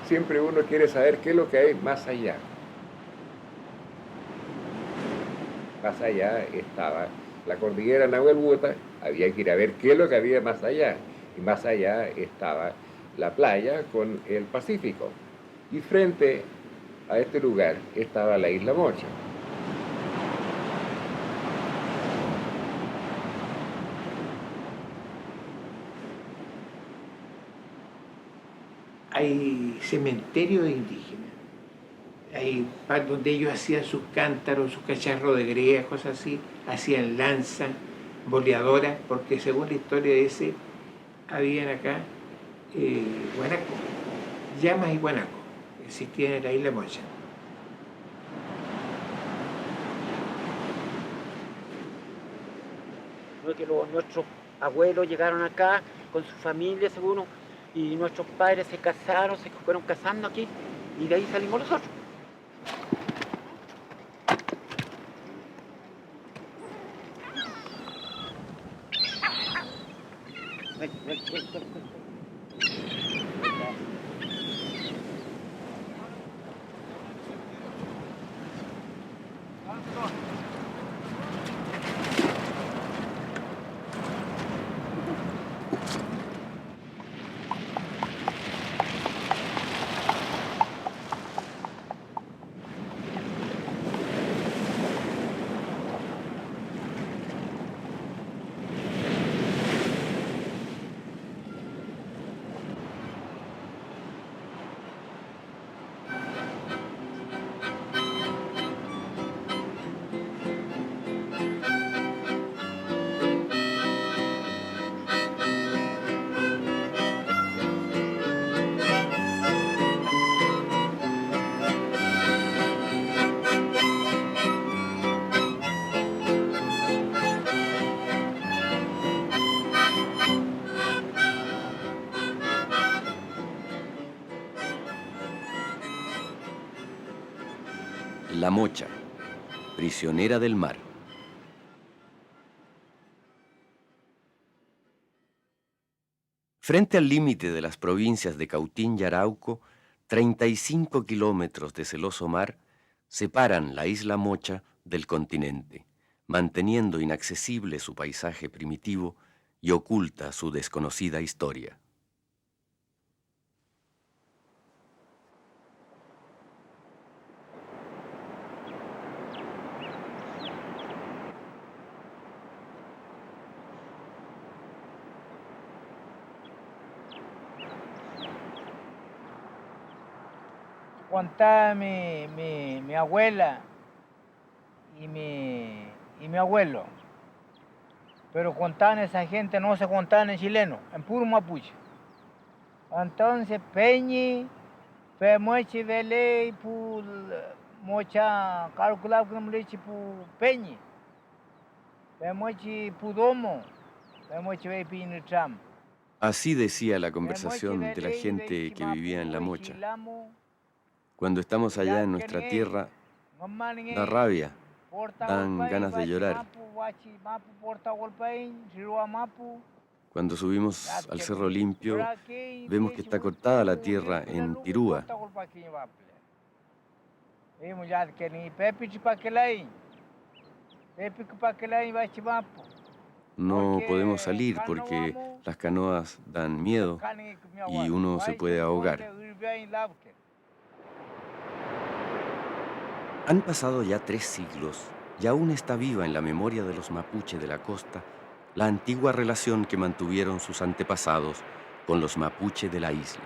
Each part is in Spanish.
siempre uno quiere saber qué es lo que hay más allá. Más allá estaba la cordillera Nahuelbuta, había que ir a ver qué es lo que había más allá. Y más allá estaba la playa con el Pacífico. Y frente a este lugar estaba la isla Mocha. Hay cementerios de indígenas, hay donde ellos hacían sus cántaros, sus cacharros de greda, cosas así, hacían lanzas, boleadoras, porque según la historia de ese, habían acá guanaco, llamas y guanaco, existían en la isla Mocha. Que nuestros abuelos llegaron acá con su familia, según, y nuestros padres se casaron, se fueron casando aquí, y de ahí salimos nosotros. Ven, ven, ven, ven, ven. La Mocha, prisionera del mar. Frente al límite de las provincias de Cautín y Arauco, 35 kilómetros de celoso mar separan la isla Mocha del continente, manteniendo inaccesible su paisaje primitivo y oculta su desconocida historia. Contaba mi abuela y mi abuelo, pero contaban esa gente, no se contaban en chileno, en puro mapuche. Entonces Peñi, Femochi de ley, por mocha, calculado que me leche por Peñi, Femochi Pudomo, Femochi de Pinutram. Así decía la conversación de la gente que vivía en La Mocha. Cuando estamos allá en nuestra tierra, da rabia, dan ganas de llorar. Cuando subimos al Cerro Limpio, vemos que está cortada la tierra en tirúa. No podemos salir porque las canoas dan miedo y uno se puede ahogar. Han pasado ya 3 siglos y aún está viva en la memoria de los mapuche de la costa la antigua relación que mantuvieron sus antepasados con los mapuche de la isla.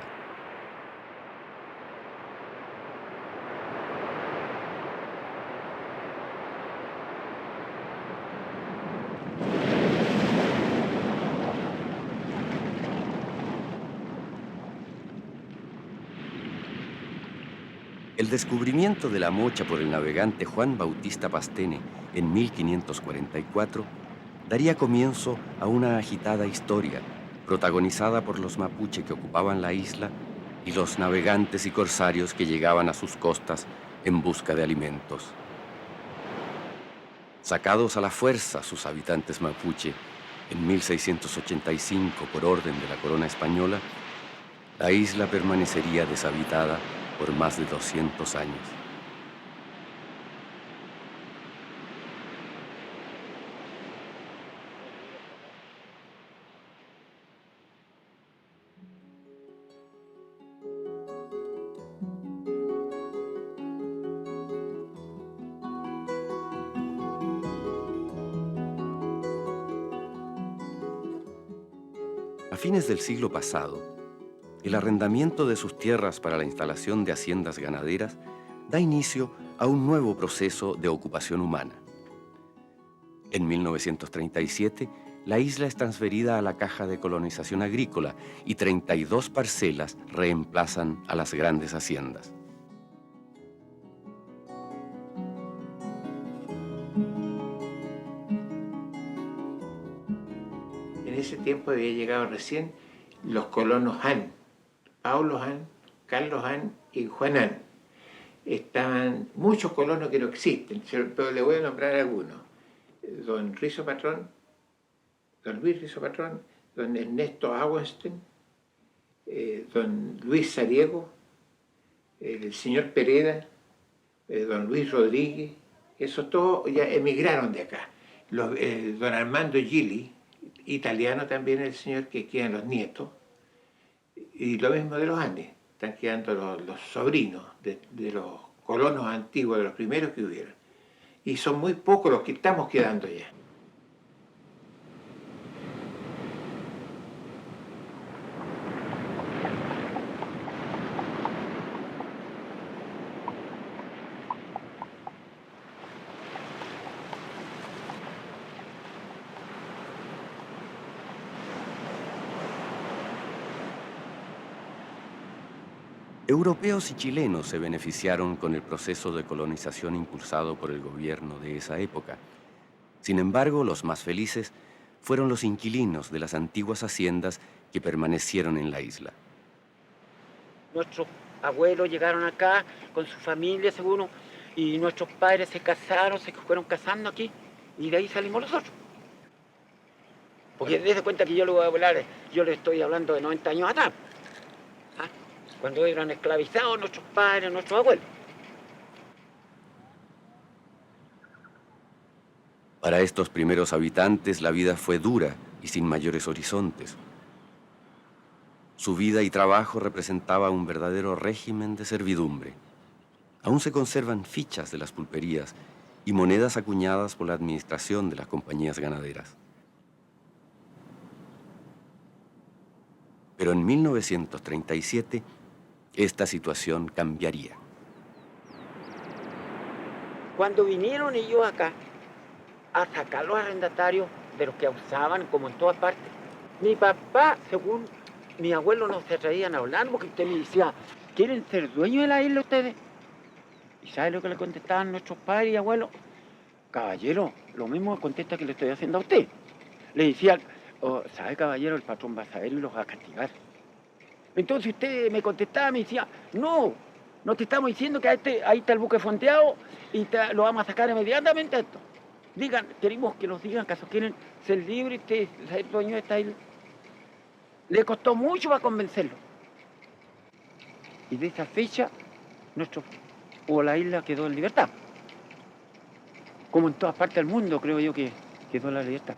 El descubrimiento de la Mocha por el navegante Juan Bautista Pastene en 1544 daría comienzo a una agitada historia protagonizada por los mapuche que ocupaban la isla y los navegantes y corsarios que llegaban a sus costas en busca de alimentos. Sacados a la fuerza sus habitantes mapuche en 1685 por orden de la corona española, La isla permanecería deshabitada por más de 200 años. A fines del siglo pasado, el arrendamiento de sus tierras para la instalación de haciendas ganaderas da inicio a un nuevo proceso de ocupación humana. En 1937, la isla es transferida a la Caja de Colonización Agrícola y 32 parcelas reemplazan a las grandes haciendas. En ese tiempo había llegado recién los colonos Han, Paulo Han, Carlos Han y Juan Han. Estaban muchos colonos que no existen, pero le voy a nombrar algunos. Don Rizo Patrón, don Luis Rizo Patrón, don Ernesto Auenstein, don Luis Sariego, el señor Pereda, don Luis Rodríguez, esos todos ya emigraron de acá. Don Armando Gili, italiano también el señor, que quedan los nietos, y lo mismo de los Andes, están quedando los sobrinos de los colonos antiguos, de los primeros que hubieron. Y son muy pocos los que estamos quedando ya. Europeos y chilenos se beneficiaron con el proceso de colonización impulsado por el gobierno de esa época. Sin embargo, los más felices fueron los inquilinos de las antiguas haciendas que permanecieron en la isla. Nuestros abuelos llegaron acá con su familia, seguro, y nuestros padres se casaron, se fueron casando aquí, y de ahí salimos nosotros. Porque desde cuenta que yo le voy a hablar, yo le estoy hablando de 90 años atrás. Cuando eran esclavizados nuestros padres, nuestros abuelos. Para estos primeros habitantes la vida fue dura y sin mayores horizontes. Su vida y trabajo representaba un verdadero régimen de servidumbre. Aún se conservan fichas de las pulperías y monedas acuñadas por la administración de las compañías ganaderas. Pero en 1937, esta situación cambiaría. Cuando vinieron ellos acá a sacar los arrendatarios de los que abusaban, como en todas partes, mi papá, según mi abuelo, nos se traían a hablar porque usted me decía, ¿quieren ser dueños de la isla ustedes? ¿Y sabe lo que le contestaban nuestros padres y abuelos? Caballero, lo mismo contesta que le estoy haciendo a usted. Le decían, oh, ¿sabe, caballero? El patrón va a saber y los va a castigar. Entonces usted me contestaba, me decía, no te estamos diciendo que ahí está el buque fondeado y lo vamos a sacar inmediatamente a esto. Digan, queremos que nos digan, acaso quieren ser libres y ser dueños de esta isla. Le costó mucho para convencerlo. Y de esa fecha, la isla quedó en libertad. Como en todas partes del mundo, creo yo que quedó la libertad.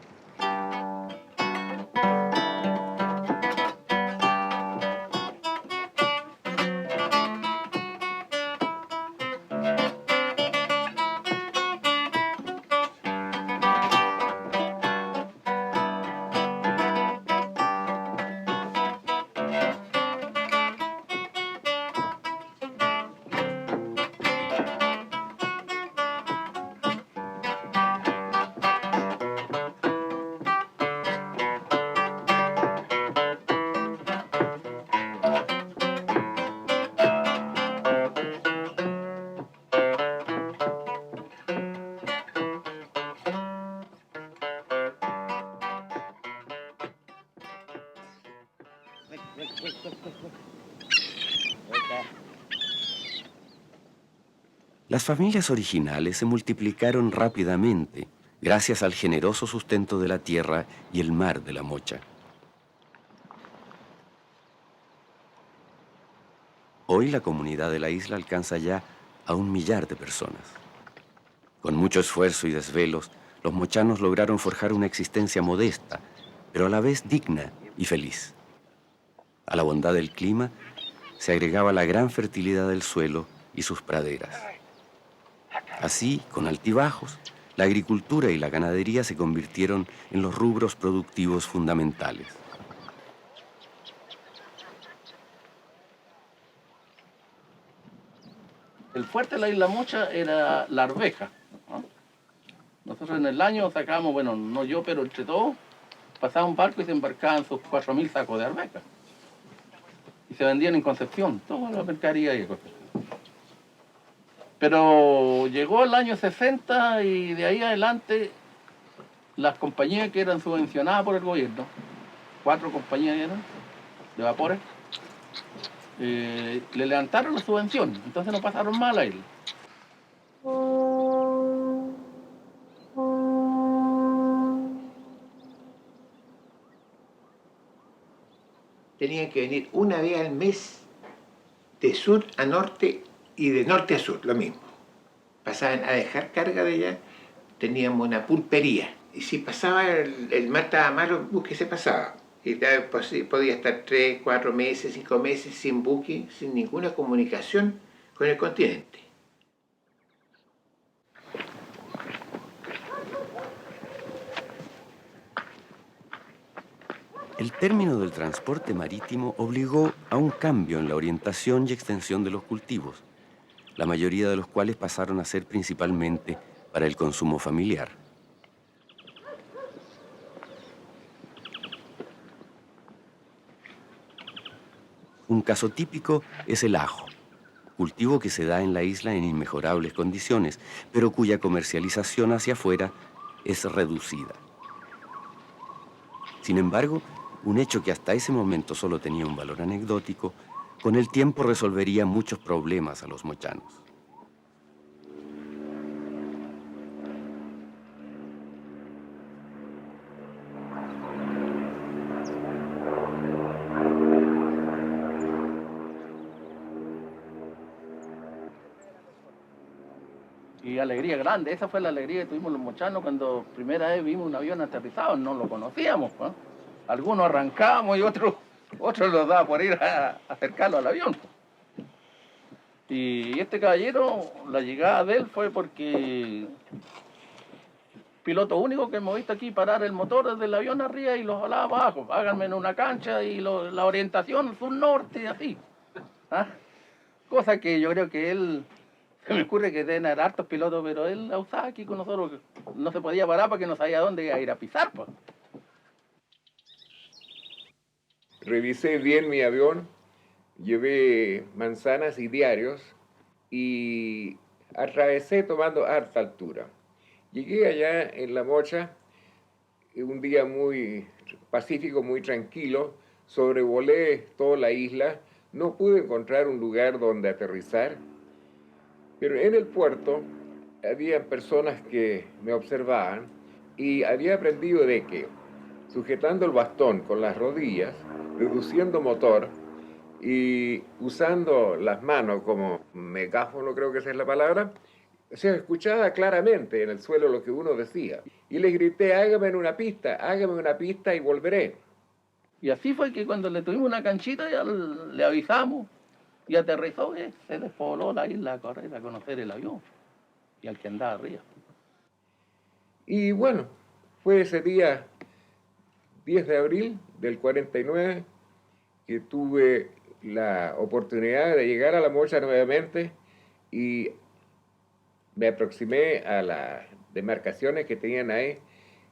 Las familias originales se multiplicaron rápidamente gracias al generoso sustento de la tierra y el mar de la Mocha. Hoy la comunidad de la isla alcanza ya a 1 millar de personas. Con mucho esfuerzo y desvelos, los mochanos lograron forjar una existencia modesta, pero a la vez digna y feliz. A la bondad del clima se agregaba la gran fertilidad del suelo y sus praderas. Así, con altibajos, la agricultura y la ganadería se convirtieron en los rubros productivos fundamentales. El fuerte de la Isla Mocha era la arveja, ¿no? Nosotros en el año sacábamos, bueno, no yo, pero entre todos, pasaba un barco y se embarcaban sus 4.000 sacos de arveja. Y se vendían en Concepción, toda la mercadería y cosas. Pero llegó el año 60 y de ahí adelante las compañías que eran subvencionadas por el gobierno, 4 compañías eran de vapores, le levantaron la subvención, entonces no pasaron mal a él. Tenían que venir una vez al mes de sur a norte y de norte a sur, lo mismo. Pasaban a dejar carga de allá, teníamos una pulpería. Y si pasaba el mar estaba malo, el buque se pasaba. Y podía estar 3, 4 meses, 5 meses sin buque, sin ninguna comunicación con el continente. El término del transporte marítimo obligó a un cambio en la orientación y extensión de los cultivos, la mayoría de los cuales pasaron a ser principalmente para el consumo familiar. Un caso típico es el ajo, cultivo que se da en la isla en inmejorables condiciones, pero cuya comercialización hacia afuera es reducida. Sin embargo, un hecho que hasta ese momento solo tenía un valor anecdótico, con el tiempo resolvería muchos problemas a los mochanos. Y alegría grande, esa fue la alegría que tuvimos los mochanos cuando primera vez vimos un avión aterrizado, no lo conocíamos, ¿no? Algunos arrancábamos y otros los daba por ir a acercarlo al avión. Y este caballero, la llegada de él fue porque piloto único que hemos visto aquí parar el motor desde el avión arriba y los jalaba abajo. Háganme en una cancha y la orientación sur-norte, así. ¿Ah? Cosa que yo creo que él, se me ocurre que deben haber hartos pilotos, pero él la usaba aquí con nosotros. No se podía parar porque no sabía dónde iba a ir a pisar, pues. Revisé bien mi avión, llevé manzanas y diarios y atravesé tomando harta altura. Llegué allá en La Mocha, un día muy pacífico, muy tranquilo, sobrevolé toda la isla, no pude encontrar un lugar donde aterrizar, pero en el puerto había personas que me observaban y había aprendido de que, sujetando el bastón con las rodillas, reduciendo motor y usando las manos como megáfono, creo que esa es la palabra, se escuchaba claramente en el suelo lo que uno decía. Y le grité, hágame una pista y volveré. Y así fue que cuando le tuvimos una canchita ya le avisamos y aterrizó, se despobló la isla a correr a conocer el avión y al que andaba arriba. Y bueno, fue ese día 10 de abril del 49 que tuve la oportunidad de llegar a La Mocha nuevamente y me aproximé a las demarcaciones que tenían ahí.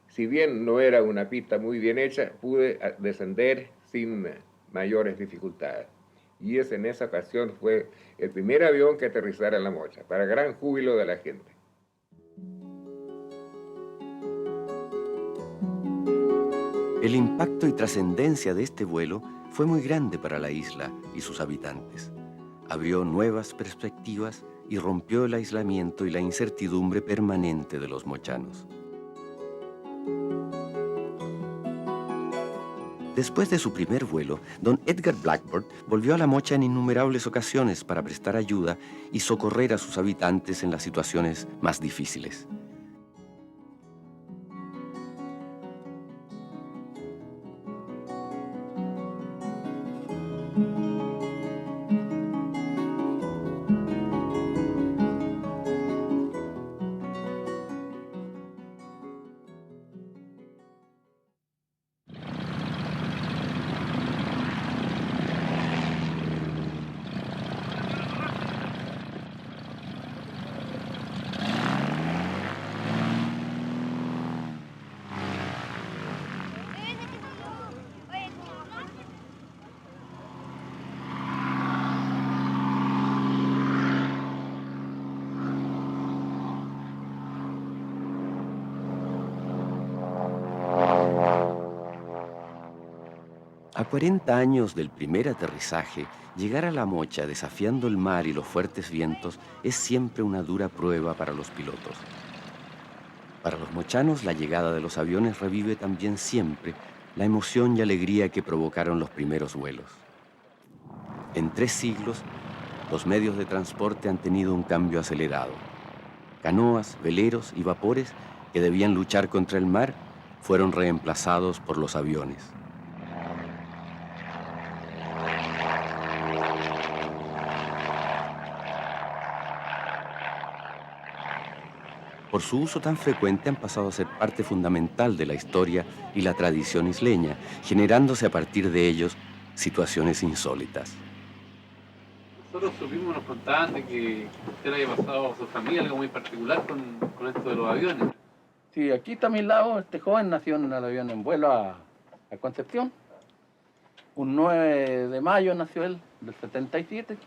Si bien no era una pista muy bien hecha, pude descender sin mayores dificultades. Y en esa ocasión fue el primer avión que aterrizara en La Mocha, para gran júbilo de la gente. El impacto y trascendencia de este vuelo fue muy grande para la isla y sus habitantes. Abrió nuevas perspectivas y rompió el aislamiento y la incertidumbre permanente de los mochanos. Después de su primer vuelo, don Edgar Blackburn volvió a La Mocha en innumerables ocasiones para prestar ayuda y socorrer a sus habitantes en las situaciones más difíciles. A 40 años del primer aterrizaje, llegar a La Mocha desafiando el mar y los fuertes vientos es siempre una dura prueba para los pilotos. Para los mochanos, la llegada de los aviones revive también siempre la emoción y alegría que provocaron los primeros vuelos. En 3 siglos, los medios de transporte han tenido un cambio acelerado. Canoas, veleros y vapores que debían luchar contra el mar fueron reemplazados por los aviones. Por su uso tan frecuente han pasado a ser parte fundamental de la historia y la tradición isleña, generándose a partir de ellos situaciones insólitas. Nosotros supimos, nos contaban de que usted había pasado a su familia algo muy particular con esto de los aviones. Sí, aquí está a mi lado, este joven nació en el avión en vuelo a Concepción. Un 9 de mayo nació él, del 77.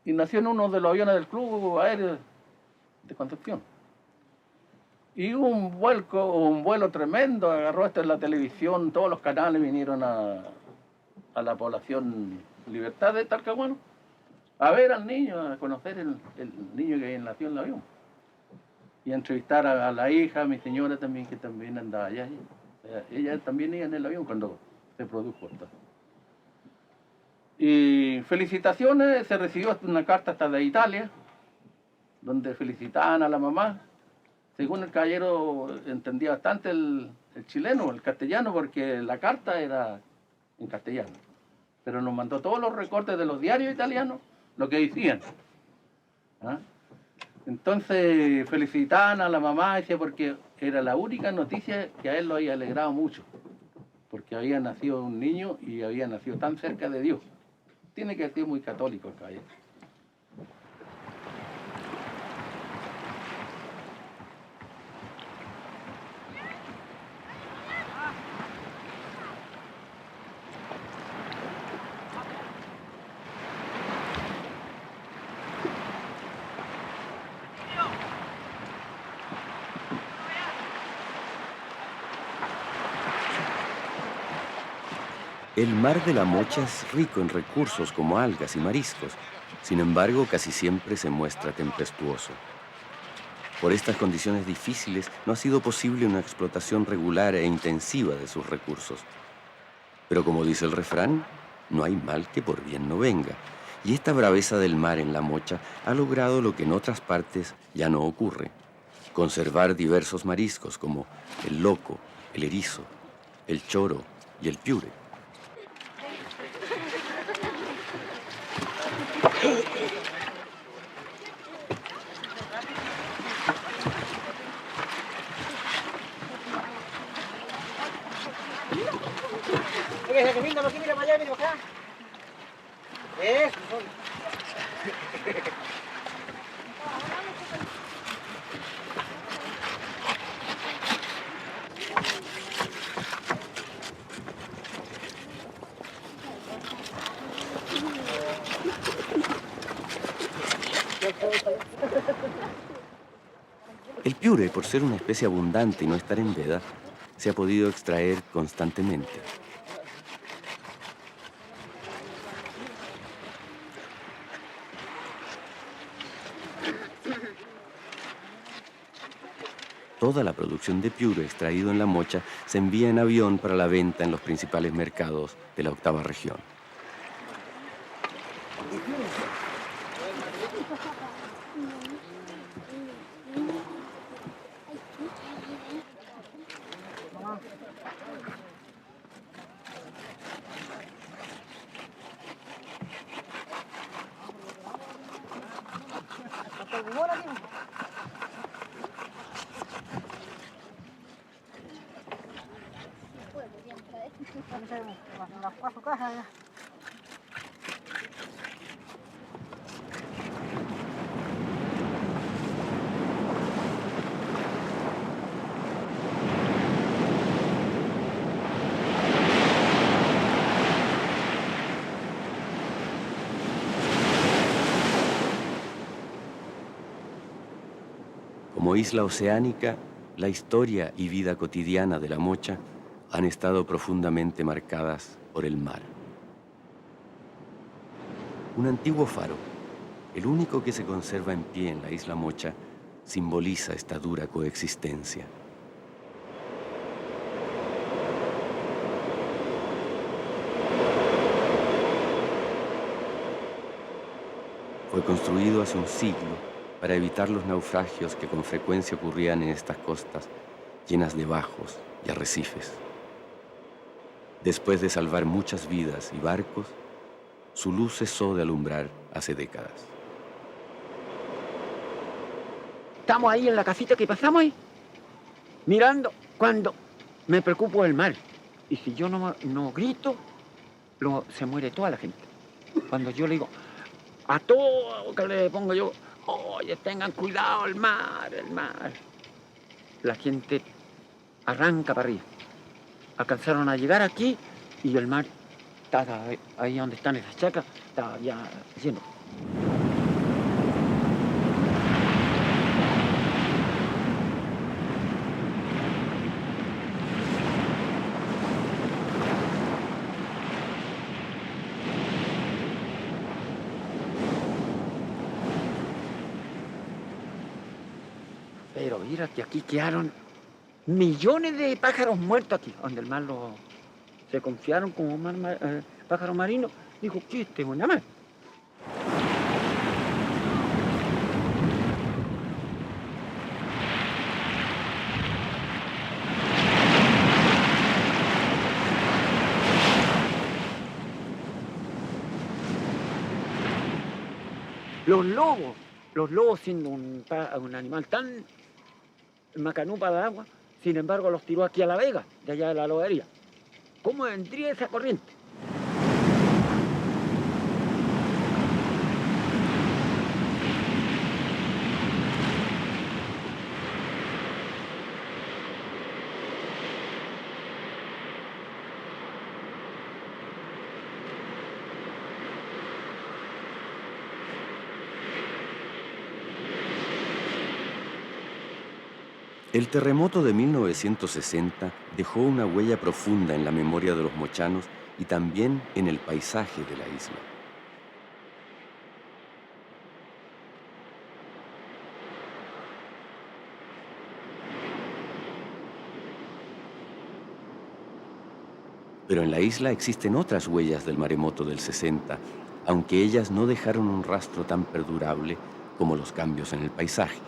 Y nació en uno de los aviones del Club Aéreo de Concepción. Y hubo un vuelo tremendo, agarró esto en la televisión, todos los canales vinieron a la población Libertad de Talcahuano a ver al niño, a conocer el niño que nació en el avión. Y a entrevistar a la hija, a mi señora también, que también andaba allá. Ella también iba en el avión cuando se produjo esto. Y felicitaciones, se recibió una carta hasta de Italia, donde felicitaban a la mamá. Según el caballero entendía bastante el chileno, el castellano, porque la carta era en castellano. Pero nos mandó todos los recortes de los diarios italianos, lo que decían. ¿Ah? Entonces felicitaban a la mamá, decía, porque era la única noticia que a él lo había alegrado mucho. Porque había nacido un niño y había nacido tan cerca de Dios. Tiene que ser muy católico el caballero. El mar de La Mocha es rico en recursos como algas y mariscos, sin embargo casi siempre se muestra tempestuoso. Por estas condiciones difíciles no ha sido posible una explotación regular e intensiva de sus recursos. Pero como dice el refrán, no hay mal que por bien no venga, y esta braveza del mar en La Mocha ha logrado lo que en otras partes ya no ocurre: conservar diversos mariscos como el loco, el erizo, el choro y el piure. El piure, por ser una especie abundante y no estar en veda, se ha podido extraer constantemente. Toda la producción de piure extraído en La Mocha se envía en avión para la venta en los principales mercados de la octava región. Como isla oceánica, la historia y vida cotidiana de La Mocha han estado profundamente marcadas por el mar. Un antiguo faro, el único que se conserva en pie en la isla Mocha, simboliza esta dura coexistencia. Fue construido hace un siglo para evitar los naufragios que con frecuencia ocurrían en estas costas llenas de bajos y arrecifes. Después de salvar muchas vidas y barcos, su luz cesó de alumbrar hace décadas. Estamos ahí en la casita que pasamos ahí, mirando cuando me preocupo del mar. Y si yo no grito, se muere toda la gente. Cuando yo le digo, a todo que le pongo yo, oye, tengan cuidado, el mar, el mar. La gente arranca para arriba. Alcanzaron a llegar aquí y el mar estaba ahí donde están esas chacas, estaba ya lleno. Pero mira que aquí quedaron millones de pájaros muertos aquí, donde el mar se confiaron como pájaro marino. Dijo, ¿qué este es una mar? Los lobos siendo un animal tan macanú para el agua, sin embargo los tiró aquí a La Vega, de allá de la lobería. ¿Cómo vendría esa corriente? El terremoto de 1960 dejó una huella profunda en la memoria de los mochanos y también en el paisaje de la isla. Pero en la isla existen otras huellas del maremoto del 60, aunque ellas no dejaron un rastro tan perdurable como los cambios en el paisaje.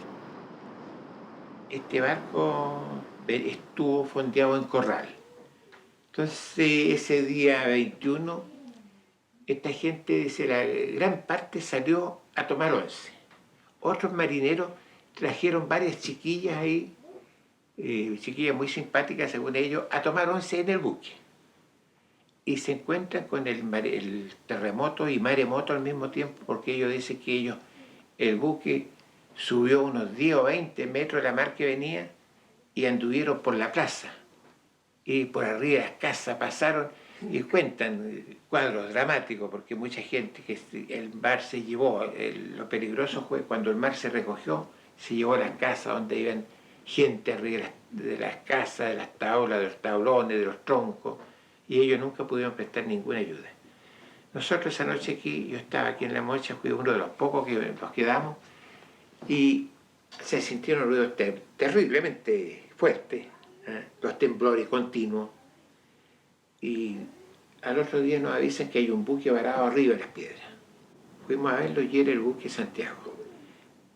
Este barco estuvo fondeado en Corral. Entonces, ese día 21, esta gente, dice, la gran parte salió a tomar once. Otros marineros trajeron varias chiquillas ahí, chiquillas muy simpáticas según ellos, a tomar once en el buque. Y se encuentran con el terremoto y maremoto al mismo tiempo, porque ellos dicen que el buque subió unos 10 o 20 metros de la mar que venía y anduvieron por la plaza. Y por arriba de las casas pasaron y cuentan cuadros dramáticos, porque mucha gente que el mar se llevó. Lo peligroso fue cuando el mar se recogió, se llevó a las casas donde iban gente arriba de las casas, de las tablas, de los tablones, de los troncos, y ellos nunca pudieron prestar ninguna ayuda. Nosotros esa noche aquí, yo estaba aquí en La Mocha, fui uno de los pocos que nos quedamos, y se sintieron ruidos terriblemente fuertes, los temblores continuos, y al otro día nos avisan que hay un buque varado arriba de las piedras. Fuimos a verlo y era el buque Santiago.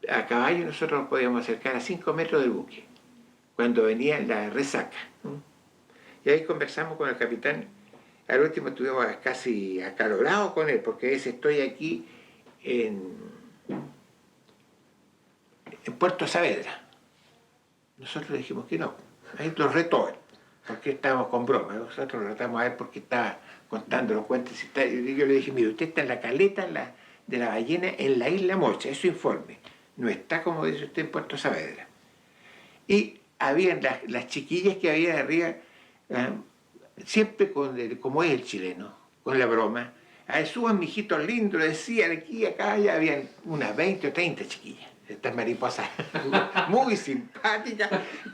A caballo nosotros nos podíamos acercar a 5 metros del buque, cuando venía la resaca. Y ahí conversamos con el capitán. Al último estuvimos casi acalorados con él, porque dice, estoy aquí en Puerto Saavedra. Nosotros le dijimos que no. Ahí lo retó él, porque estábamos con broma. Nosotros lo tratamos a ver porque estaba contando los cuentos. Y yo le dije, mire, usted está en la caleta de la ballena en la isla Mocha, es su informe. No está, como dice usted, en Puerto Saavedra. Y habían las chiquillas que había de arriba, siempre como es el chileno, con la broma. A ver, suban, mijitos lindos, decían aquí, acá, ya habían unas 20 o 30 chiquillas. Estas mariposas muy simpáticas,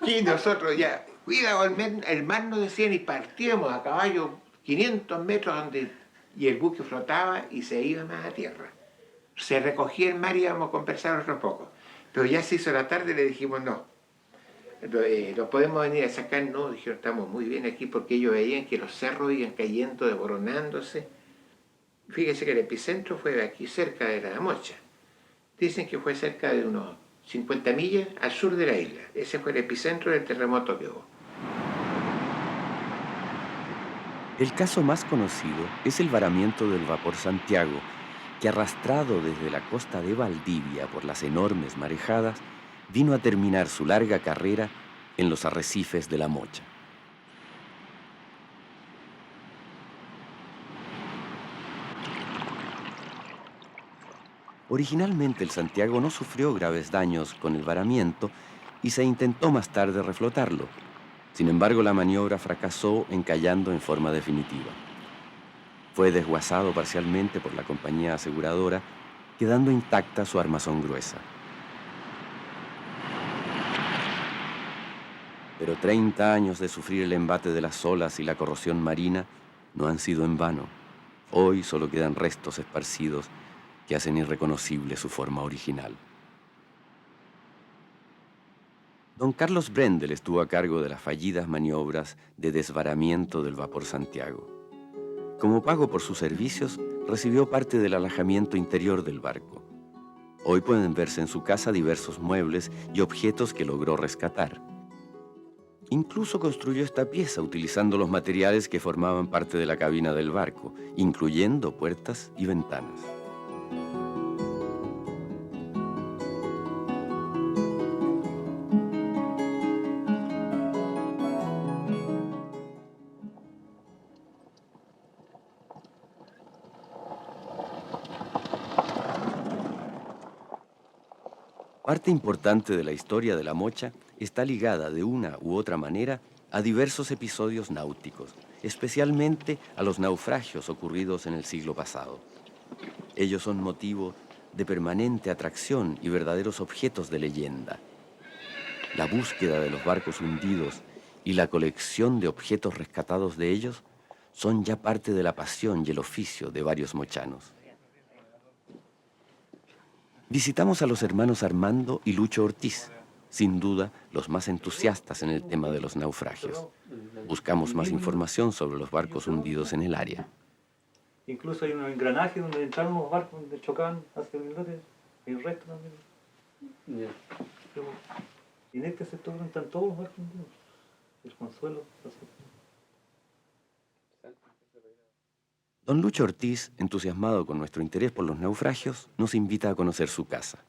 y nosotros ya, cuidado, el mar nos decían, y partíamos a caballo 500 metros y el buque flotaba y se iba más a tierra. Se recogía el mar y íbamos a conversar otro poco. Pero ya se hizo la tarde y le dijimos no. ¿Lo podemos venir a sacar? No, dijeron, estamos muy bien aquí, porque ellos veían que los cerros iban cayendo, desboronándose. Fíjese que el epicentro fue aquí cerca de la Mocha. Dicen que fue cerca de unos 50 millas al sur de la isla. Ese fue el epicentro del terremoto que hubo. El caso más conocido es el varamiento del vapor Santiago, que arrastrado desde la costa de Valdivia por las enormes marejadas, vino a terminar su larga carrera en los arrecifes de la Mocha. Originalmente el Santiago no sufrió graves daños con el varamiento y se intentó más tarde reflotarlo. Sin embargo, la maniobra fracasó encallando en forma definitiva. Fue desguazado parcialmente por la compañía aseguradora, quedando intacta su armazón gruesa. Pero 30 años de sufrir el embate de las olas y la corrosión marina no han sido en vano. Hoy solo quedan restos esparcidos que hacen irreconocible su forma original. Don Carlos Brendel estuvo a cargo de las fallidas maniobras de desvaramiento del vapor Santiago. Como pago por sus servicios, recibió parte del alojamiento interior del barco. Hoy pueden verse en su casa diversos muebles y objetos que logró rescatar. Incluso construyó esta pieza utilizando los materiales que formaban parte de la cabina del barco, incluyendo puertas y ventanas. Parte importante de la historia de la Mocha está ligada de una u otra manera a diversos episodios náuticos, especialmente a los naufragios ocurridos en el siglo pasado. Ellos son motivo de permanente atracción y verdaderos objetos de leyenda. La búsqueda de los barcos hundidos y la colección de objetos rescatados de ellos son ya parte de la pasión y el oficio de varios mochanos. Visitamos a los hermanos Armando y Lucho Ortiz, sin duda los más entusiastas en el tema de los naufragios. Buscamos más información sobre los barcos hundidos en el área. Incluso hay un engranaje donde entraron los barcos, donde chocaban hacia el islote, hay un resto también. Y en este sector están todos los barcos hundidos. El Consuelo, Don Lucho Ortiz, entusiasmado con nuestro interés por los naufragios, nos invita a conocer su casa.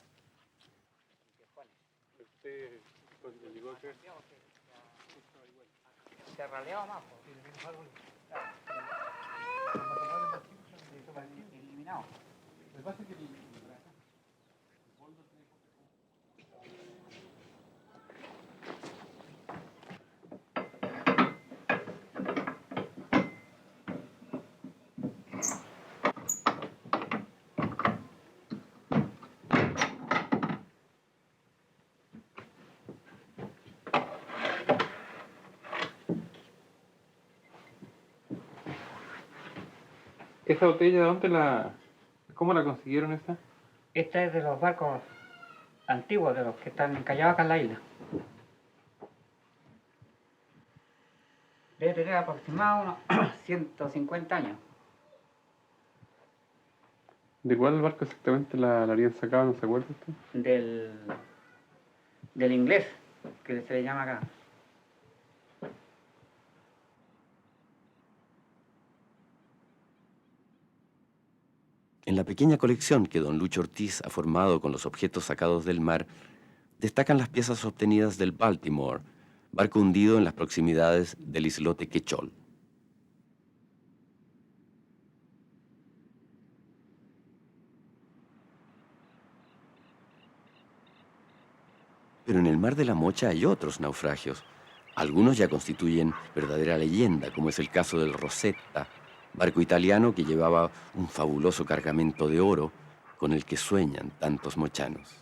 ¿Esa botella de dónde cómo la consiguieron esa? Esta es de los barcos antiguos, de los que están encallados acá en la isla. Debe tener aproximadamente unos 150 años. ¿De cuál barco exactamente la habrían sacado? ¿No se acuerda usted? Del inglés, que se le llama acá. En la pequeña colección que don Lucho Ortiz ha formado con los objetos sacados del mar, destacan las piezas obtenidas del Baltimore, barco hundido en las proximidades del islote Quechol. Pero en el Mar de la Mocha hay otros naufragios. Algunos ya constituyen verdadera leyenda, como es el caso del Rosetta, barco italiano que llevaba un fabuloso cargamento de oro con el que sueñan tantos mochanos.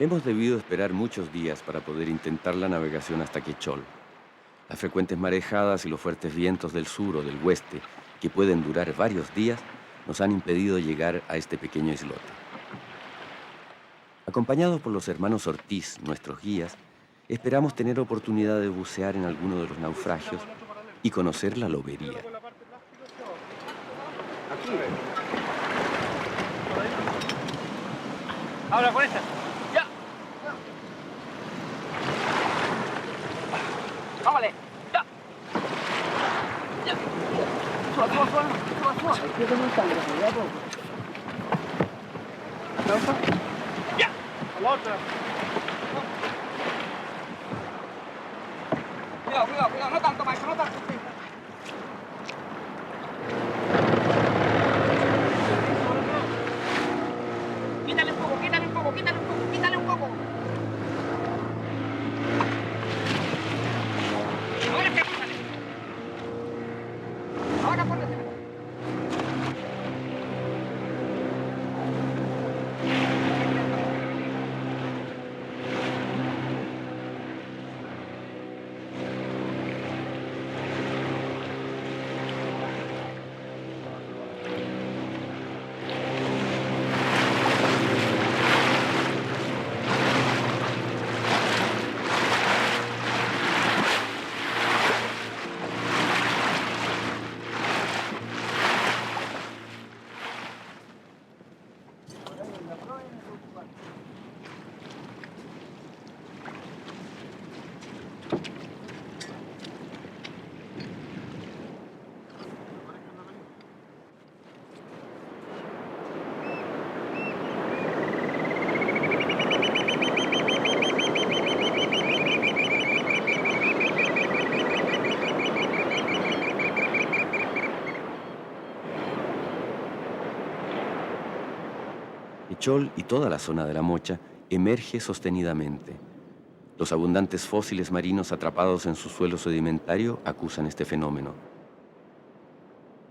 Hemos debido esperar muchos días para poder intentar la navegación hasta Quechol. Las frecuentes marejadas y los fuertes vientos del sur o del oeste, que pueden durar varios días, nos han impedido llegar a este pequeño islote. Acompañados por los hermanos Ortiz, nuestros guías, esperamos tener oportunidad de bucear en alguno de los naufragios y conocer la lobería. Ahora con esta. ¡Vámonos! ¡Ya! ¡Ya! ¡Suave, suave, suave! ¡Ya! ¡A la otra! Cuidado, cuidado, cuidado. No tanto, maestro, no tanto. Quítale un poco, quítale un poco, quítale un poco, quítale un poco. Ahora póngase. Quechol y toda la zona de la Mocha emerge sostenidamente. Los abundantes fósiles marinos atrapados en su suelo sedimentario acusan este fenómeno.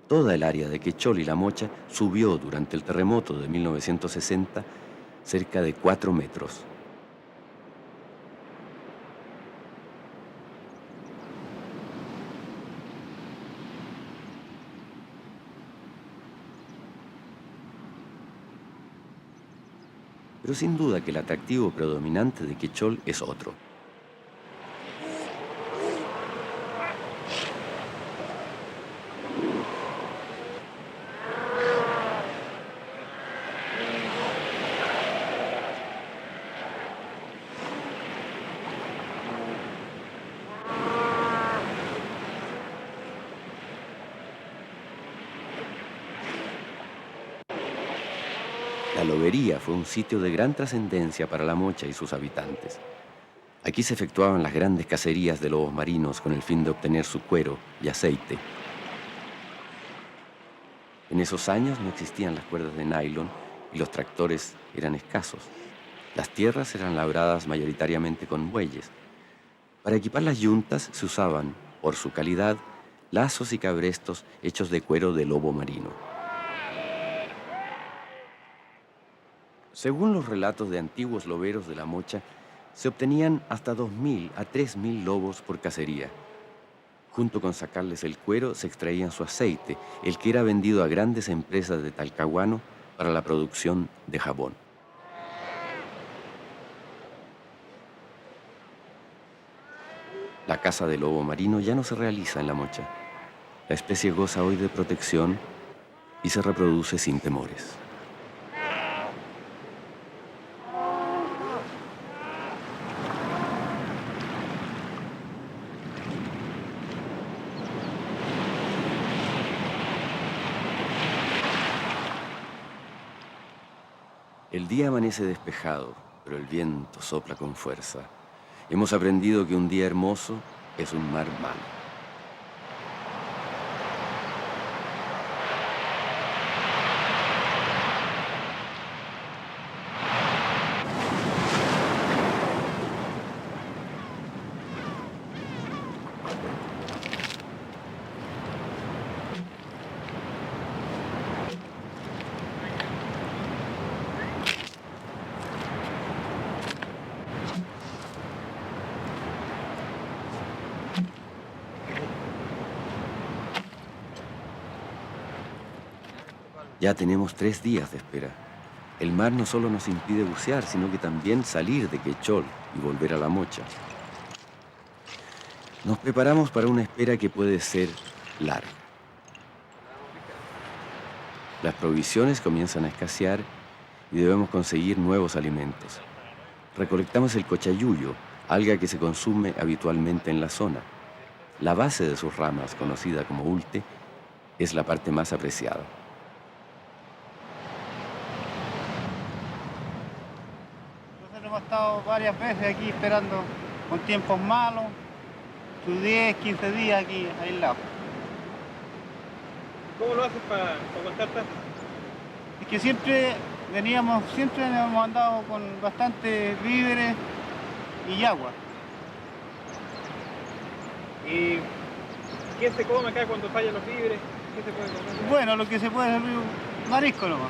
Toda el área de Quechol y la Mocha subió durante el terremoto de 1960 cerca de 4 metros. Pero sin duda que el atractivo predominante de Quechol es otro. La lobería fue un sitio de gran trascendencia para la Mocha y sus habitantes. Aquí se efectuaban las grandes cacerías de lobos marinos con el fin de obtener su cuero y aceite. En esos años no existían las cuerdas de nylon y los tractores eran escasos. Las tierras eran labradas mayoritariamente con bueyes. Para equipar las yuntas se usaban, por su calidad, lazos y cabrestos hechos de cuero de lobo marino. Según los relatos de antiguos loberos de la Mocha, se obtenían hasta 2.000 a 3.000 lobos por cacería. Junto con sacarles el cuero se extraían su aceite, el que era vendido a grandes empresas de Talcahuano para la producción de jabón. La caza de lobo marino ya no se realiza en la Mocha. La especie goza hoy de protección y se reproduce sin temores. El día amanece despejado, pero el viento sopla con fuerza. Hemos aprendido que un día hermoso es un mar malo. Ya tenemos 3 días de espera. El mar no solo nos impide bucear, sino que también salir de Quechol y volver a la Mocha. Nos preparamos para una espera que puede ser larga. Las provisiones comienzan a escasear y debemos conseguir nuevos alimentos. Recolectamos el cochayuyo, alga que se consume habitualmente en la zona. La base de sus ramas, conocida como ulte, es la parte más apreciada. Hemos estado varias veces aquí esperando con tiempos malos, sus 10, 15 días aquí aislados. ¿Cómo lo haces para aguantar tanto? Es que siempre hemos andado con bastantes víveres y agua. ¿Y qué se come acá cuando fallan los víveres? ¿Qué se puede comer? Bueno, lo que se puede es marisco nomás.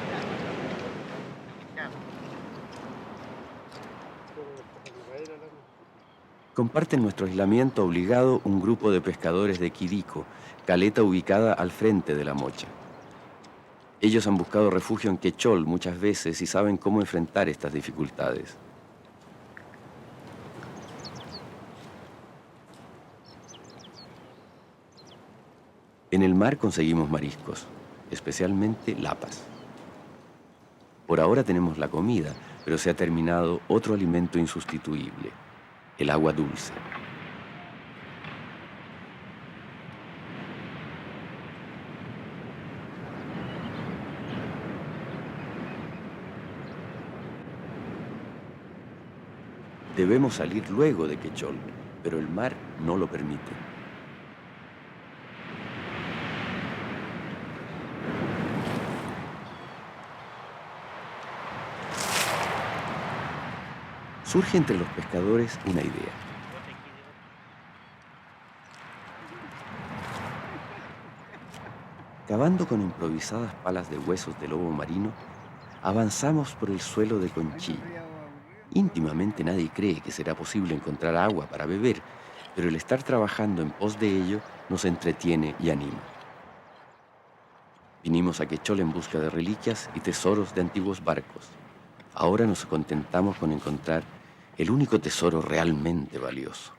Comparten nuestro aislamiento obligado un grupo de pescadores de Quirico, caleta ubicada al frente de la Mocha. Ellos han buscado refugio en Quechol muchas veces y saben cómo enfrentar estas dificultades. En el mar conseguimos mariscos, especialmente lapas. Por ahora tenemos la comida, pero se ha terminado otro alimento insustituible: el agua dulce. Debemos salir luego de Quechol, pero el mar no lo permite. Surge entre los pescadores una idea. Cavando con improvisadas palas de huesos de lobo marino, avanzamos por el suelo de Conchí. Íntimamente nadie cree que será posible encontrar agua para beber, pero el estar trabajando en pos de ello nos entretiene y anima. Vinimos a Quechol en busca de reliquias y tesoros de antiguos barcos. Ahora nos contentamos con encontrar el único tesoro realmente valioso: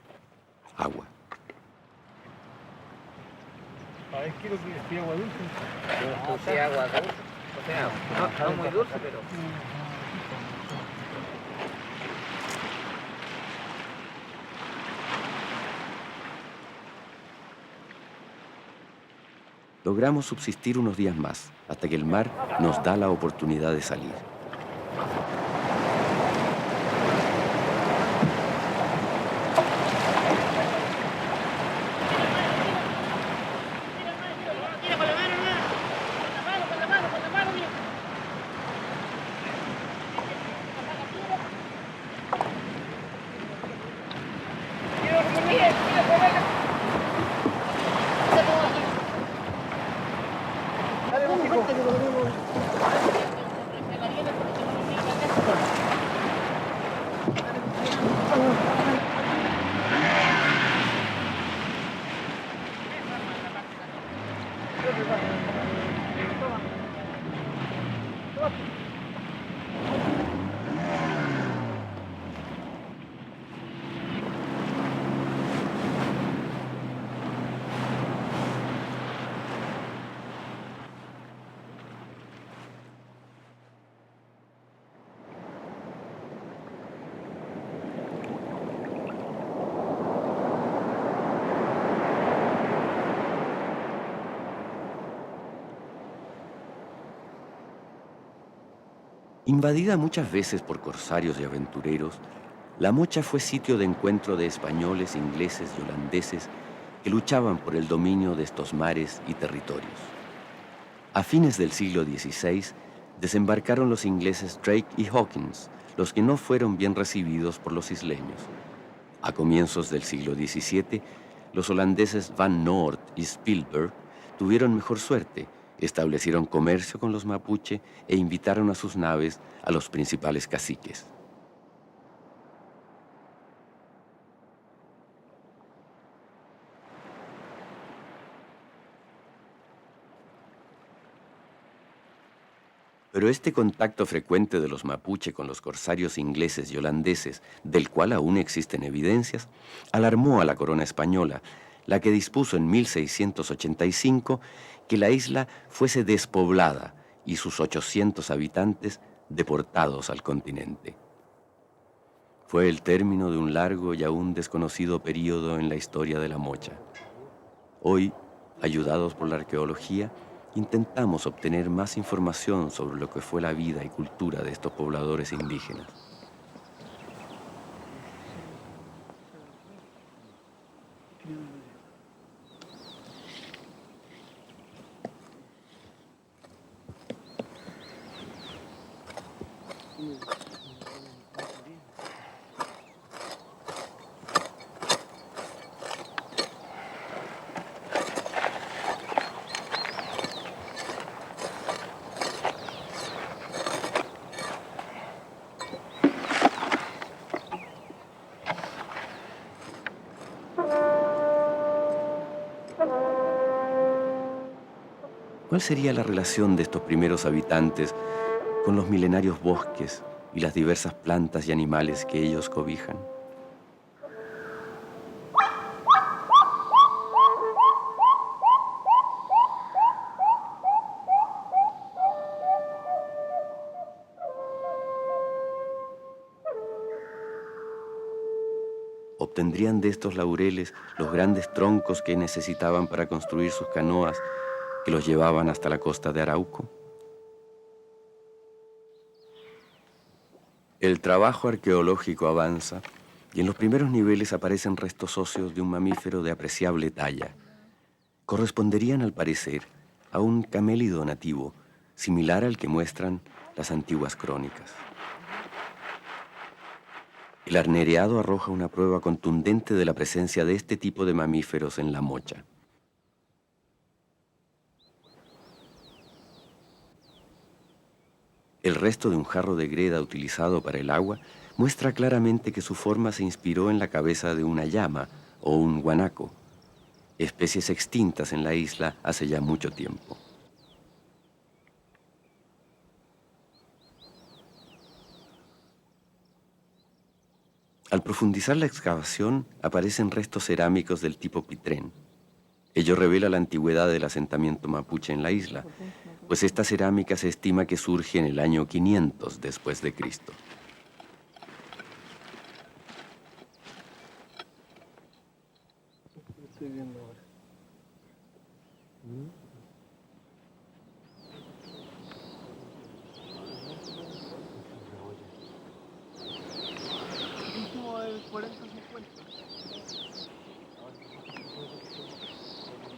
agua. A ver, quiero que agua dulce. No, sí, agua dulce. O sea, no muy dulce, pero... Logramos subsistir unos días más, hasta que el mar nos da la oportunidad de salir. ¡Quiero Invadida muchas veces por corsarios y aventureros, La Mocha fue sitio de encuentro de españoles, ingleses y holandeses que luchaban por el dominio de estos mares y territorios. A fines del siglo XVI, desembarcaron los ingleses Drake y Hawkins, los que no fueron bien recibidos por los isleños. A comienzos del siglo XVII, los holandeses Van Noort y Spielberg tuvieron mejor suerte, establecieron comercio con los mapuche e invitaron a sus naves a los principales caciques. Pero este contacto frecuente de los mapuche con los corsarios ingleses y holandeses, del cual aún existen evidencias, alarmó a la corona española, la que dispuso en 1685 que la isla fuese despoblada y sus 800 habitantes deportados al continente. Fue el término de un largo y aún desconocido período en la historia de La Mocha. Hoy, ayudados por la arqueología, intentamos obtener más información sobre lo que fue la vida y cultura de estos pobladores indígenas. ¿Cuál sería la relación de estos primeros habitantes con los milenarios bosques y las diversas plantas y animales que ellos cobijan? ¿Obtendrían de estos laureles los grandes troncos que necesitaban para construir sus canoas que los llevaban hasta la costa de Arauco? El trabajo arqueológico avanza y en los primeros niveles aparecen restos óseos de un mamífero de apreciable talla. Corresponderían, al parecer, a un camélido nativo, similar al que muestran las antiguas crónicas. El arnereado arroja una prueba contundente de la presencia de este tipo de mamíferos en La Mocha. El resto de un jarro de greda utilizado para el agua muestra claramente que su forma se inspiró en la cabeza de una llama o un guanaco, especies extintas en la isla hace ya mucho tiempo. Al profundizar la excavación, aparecen restos cerámicos del tipo Pitrén. Ello revela la antigüedad del asentamiento mapuche en la isla, pues esta cerámica se estima que surge en el año 500 después de Cristo. Estoy viendo ahora.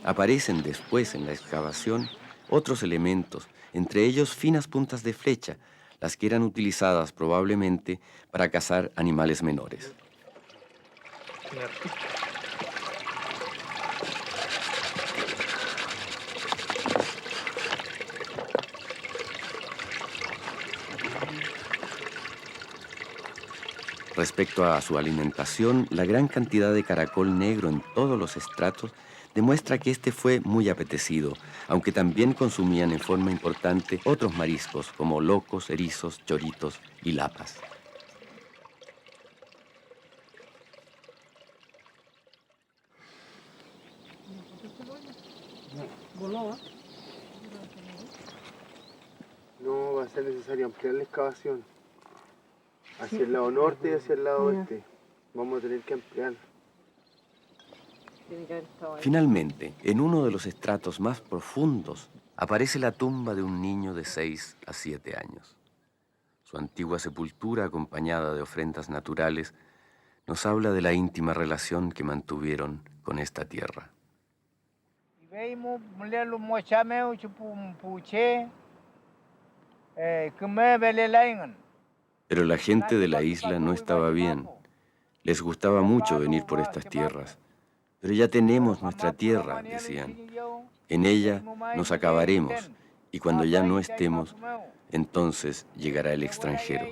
Aparecen después en la excavación otros elementos, entre ellos finas puntas de flecha, las que eran utilizadas probablemente para cazar animales menores. Respecto a su alimentación, la gran cantidad de caracol negro en todos los estratos demuestra que este fue muy apetecido, aunque también consumían en forma importante otros mariscos como locos, erizos, choritos y lapas. No va a ser necesario ampliar la excavación hacia el lado norte y hacia el lado oeste. Vamos a tener que ampliar. Finalmente, en uno de los estratos más profundos, aparece la tumba de un niño de 6 a 7 años. su antigua sepultura acompañada de ofrendas naturales, nos habla de la íntima relación que mantuvieron con esta tierra. Pero la gente de la isla no estaba bien. Les gustaba mucho venir por estas tierras. Pero ya tenemos nuestra tierra, decían. En ella nos acabaremos, y cuando ya no estemos, entonces llegará el extranjero.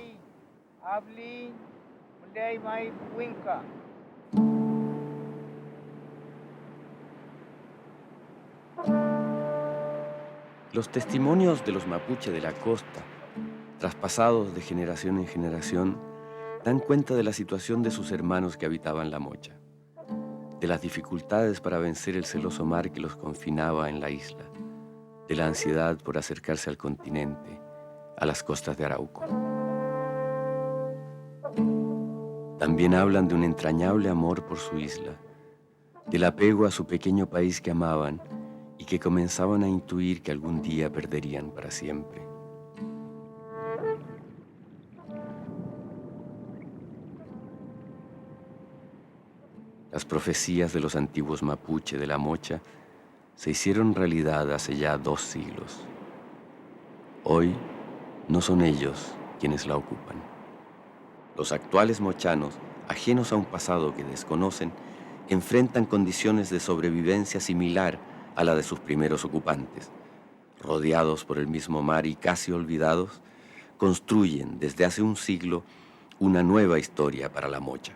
Los testimonios de los mapuche de la costa, traspasados de generación en generación, dan cuenta de la situación de sus hermanos que habitaban la Mocha, de las dificultades para vencer el celoso mar que los confinaba en la isla, de la ansiedad por acercarse al continente, a las costas de Arauco. También hablan de un entrañable amor por su isla, del apego a su pequeño país que amaban y que comenzaban a intuir que algún día perderían para siempre. Las profecías de los antiguos mapuche de la Mocha se hicieron realidad hace ya 2 siglos. Hoy no son ellos quienes la ocupan. Los actuales mochanos, ajenos a un pasado que desconocen, enfrentan condiciones de sobrevivencia similar a la de sus primeros ocupantes. Rodeados por el mismo mar y casi olvidados, construyen desde hace un siglo una nueva historia para la Mocha.